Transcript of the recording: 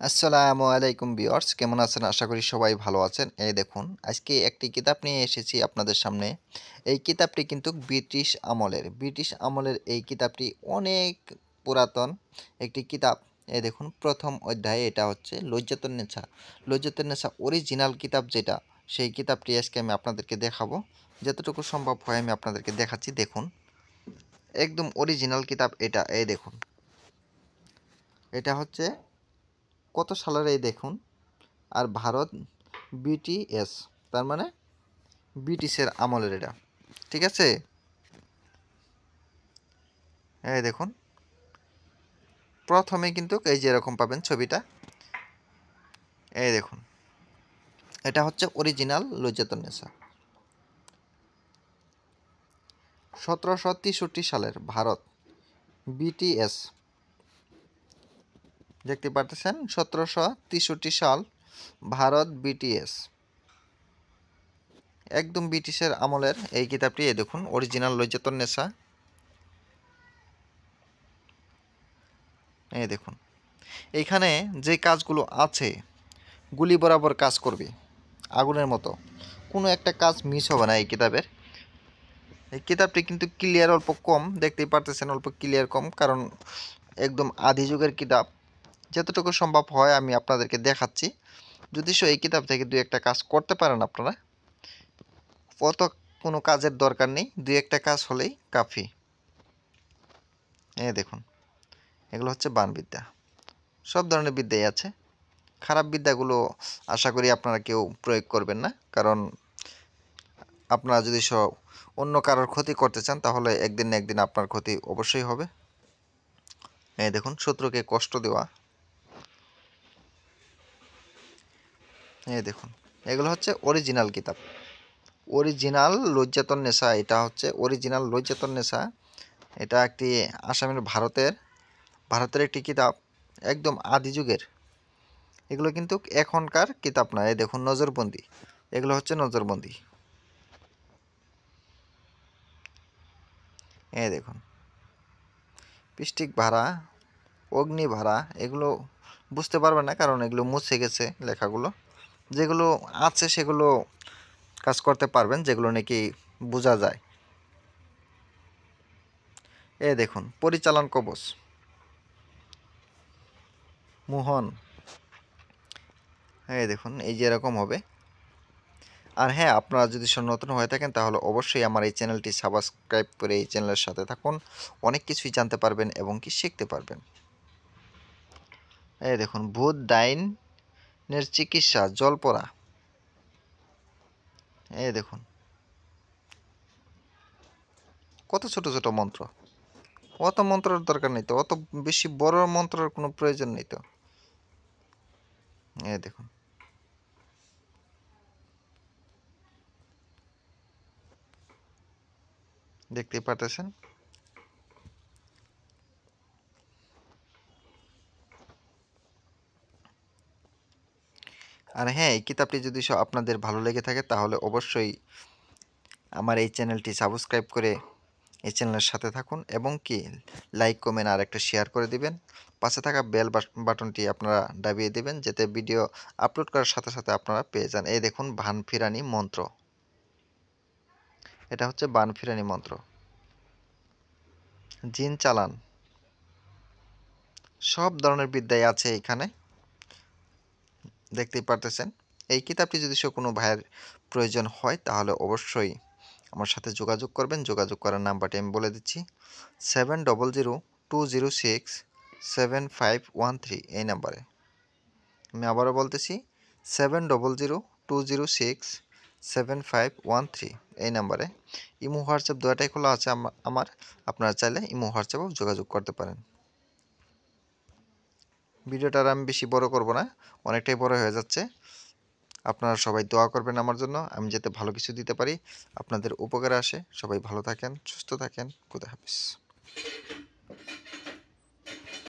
আসসালামু আলাইকুম ভিউয়ার্স, কেমন আছেন? আশা করি সবাই ভালো আছেন। এই দেখুন, আজকে একটি কিতাব নিয়ে এসেছি আপনাদের সামনে। এই কিতাবটি কিন্তু ব্রিটিশ আমলের এই কিতাবটি অনেক পুরাতন একটি কিতাব। এই দেখুন, প্রথম অধ্যায়ে এটা হচ্ছে লজ্জাতুন্নেছা অরিজিনাল কিতাব যেটা, সেই কিতাবটি আজকে আমি আপনাদেরকে দেখাবো। যতটুকু সম্ভব হয় আমি আপনাদেরকে দেখাচ্ছি। দেখুন, একদম অরিজিনাল কিতাব এটা। এই দেখুন, এটা হচ্ছে কত সালের, এই দেখুন। আর ভারত বিটিএস, তার মানে ব্রিটিশের আমলের এটা। ঠিক আছে, এই দেখুন, প্রথমে কিন্তু এই যে এরকম পাবেন ছবিটা। এই দেখুন, এটা হচ্ছে অরিজিনাল লজ্জাতুন্নেছা। 1763 সালের ভারত বিটিএস, দেখতে পারতেছেন, 1763 সাল ভারত বিটিএস, একদম ব্রিটিশের আমলের এই কিতাবটি। এই দেখুন, অরিজিনাল লজ্জাতুন্নেছা। এই দেখুন, এইখানে যে কাজগুলো আছে গুলি বরাবর কাজ করবে, আগুনের মতো। কোনো একটা কাজ মিস হবে না এই কিতাবের। এই কিতাবটি কিন্তু ক্লিয়ার অল্প কম, দেখতেই পারতেছেন, অল্প ক্লিয়ার কম, কারণ একদম আদি যুগের কিতাব। যতটুকু সম্ভব হয় আমি আপনাদেরকে দেখাচ্ছি। যদিও এই কিতাব থেকে দুই একটা কাজ করতে পারেন আপনারা, অত কোনো কাজের দরকার নেই, দুই একটা কাজ হলেই কাফি। এই দেখুন, এগুলো হচ্ছে বানবিদ্যা। সব ধরনের বিদ্যাই আছে। খারাপ বিদ্যাগুলো আশা করি আপনারা কেউ প্রয়োগ করবেন না, কারণ আপনারা যদি অন্য কারোর ক্ষতি করতে চান তাহলে একদিন না একদিন আপনার ক্ষতি অবশ্যই হবে। এই দেখুন, শত্রুকে কষ্ট দেওয়া। এই দেখুন, এগুলো হচ্ছে অরিজিনাল কিতাব, অরিজিনাল লজ্জাতুন্নেছা। এটা হচ্ছে অরিজিনাল লজ্জাতুন্নেছা। এটা একটি আসামের ভারতের একটি কিতাব, একদম আদি যুগের। এগুলো কিন্তু এখনকার কিতাব না। এই দেখুন, নজরবন্দি, এগুলো হচ্ছে নজরবন্দি। এই দেখুন, পৃষ্ঠিক ভাড়া, অগ্নি ভাড়া, এগুলো বুঝতে পারবেন না, কারণ এগুলো মুছে গেছে লেখাগুলো। যেগুলো আছে সেগুলো কাজ করতে পারবেন, যেগুলো নাকি বোঝা যায়। এ দেখুন, পরিচালন কবচ, মোহন। এই দেখুন, এই যে এরকম হবে। আর হ্যাঁ, আপনারা যদি নতুন হয়ে থাকেন তাহলে অবশ্যই আমার এই চ্যানেলটি সাবস্ক্রাইব করে এই চ্যানেলের সাথে থাকুন। অনেক কিছুই জানতে পারবেন এবং কি শিখতে পারবেন। এই দেখুন, ভূত ডাইনের চিকিৎসা, জলপরা। এই দেখুন, কত ছোট ছোট মন্ত্র। অত মন্ত্রের দরকার নেই তো, অত বেশি বড় মন্ত্রের কোনো প্রয়োজন নেই তো। এই দেখুন, দেখতেই পারতেছেন। আর হ্যাঁ, এই কিতাবটি যদি আপনাদের ভালো লেগে থাকে তাহলে অবশ্যই আমার এই চ্যানেলটি সাবস্ক্রাইব করে এই চ্যানেলের সাথে থাকুন, এবং কি লাইক, কমেন্ট আর একটা শেয়ার করে দিবেন। পাশে থাকা বেল বাটনটি আপনারা দাবিয়ে দিবেন, যাতে ভিডিও আপলোড করার সাথে সাথে আপনারা পেয়ে যান। এই দেখুন, বানফিরানি মন্ত্র, এটা হচ্ছে বানফিরানি মন্ত্র। জিন চালান, সব ধরনের বিদ্যাই আছে এখানে, দেখতেই পারতেছেন। এই কিতাবটি যদি কোনো ভাইয়ের প্রয়োজন হয় তাহলে অবশ্যই আমার সাথে যোগাযোগ করবেন। যোগাযোগ করার নাম্বারটি আমি বলে দিচ্ছি, 7002067513। এই নাম্বারে, আমি আবারও বলতেছি, 7002067513। এই নাম্বারে ইমো হোয়াটসঅ্যাপ দুটাই খোলা আছে আমার। আপনারা চাইলে ইমো হোয়াটসঅ্যাপেও যোগাযোগ করতে পারেন। ভিডিওটা আর আমি বেশি বড় করব না, অনেকটাই বড় হয়ে যাচ্ছে। আপনারা সবাই দোয়া করবেন আমার জন্য, আমি যাতে ভালো কিছু দিতে পারি, আপনাদের উপকারে আসে। সবাই ভালো থাকেন, সুস্থ থাকেন। খোদা হাফেজ।